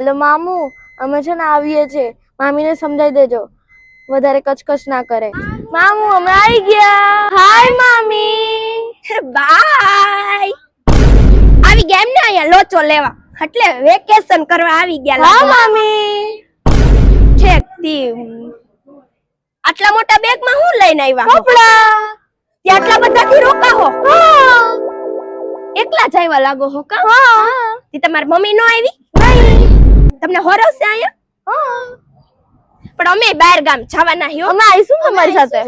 Hello મામુ, અમે છે ને આવીએ છે. મામીને સમજાઈ દેજો વધારે કચકચ ના કરે. મામુ અમે આવી ગયા. હાય મામી. બાય. આવી ગયા એમ ને અહીંયા લોચો લેવા, એટલે વેકેશન કરવા આવી ગયા. હા મામી. ઠેક દી આટલા મોટા બેગમાં હું લઈને આવ્યા? કપડા. તે આટલા બધાથી રોકા હો? હા. એકલા જ આવ્યા લાગો હો કા? હા. તે તમારી મમ્મી નો આવી? નહીં. તમને હોરવશે અહીંયા? હા. પણ અમે બહાર ગામ જવાના હ્યો. અમે આવીશું તમારી સાથે.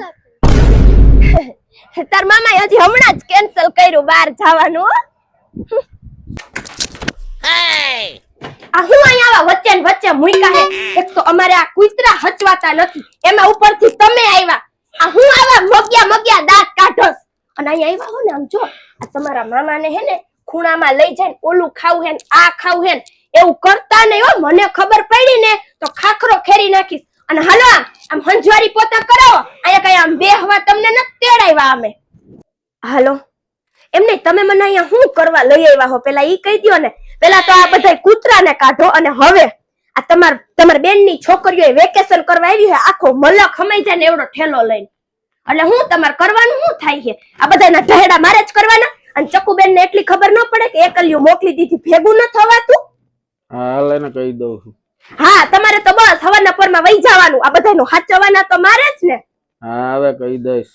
તાર મામાએ હજી હમણાં જ કેન્સલ કર્યું બહાર જવાનું. આ હું અહીંયા આવા વચ્ચે ને વચ્ચે મૂક્યા હે. એક તો અમારે આ કૂતરા હચવાતા નથી, એમાં ઉપરથી તમે આવ્યા. આ હું આવા મગ્યા દાંત કાઢોસ. અને અહીંયા આવ્યા હો ને, આમ જો આ તમારા મામાને હે ને ખૂણામાં લઈ જાય, ઓલું ખાવું હે ને આ ખાવું હે ને એવું કરતા નહીં હો. મને ખબર પડી ને તો ખાખરો ખેરી નાખીશ. અને હાલો આમ હંજવારી પોતા કરાવો. અહીંયા કઈ આમ બેહવા તમને નથી તેડાવ્યા અમે. હાલો એમ નહીં, તમે મને અહીંયા શું કરવા લઈ આવ્યા હો પેલા ઈ કહી દ્યો ને. પેલા તો આ બધા કૂતરાને કાઢો, અને હવે આ તમાર બેનની છોકરીઓ વેકેશન કરવા આવી છે, આખો મલક હમાઈ જાય ને એવડો ઠેલો લઈને. એટલે હું તમારે કરવાનું શું થાય છે? આ બધાના ઢહેડા મારે જ કરવાના. અને ચકુબેન ને એટલી ખબર ન પડે કે એકલિયું મોકલી દીધી, ભેગું ન થવાતું. હા લઈને કહી દઉં છું. હા તમારે તો બસ હવાના પરમાં વહી જવાનું. આ બધાનું હાચવાના તો મારે જ ને. હા હવે કહી દઈશ.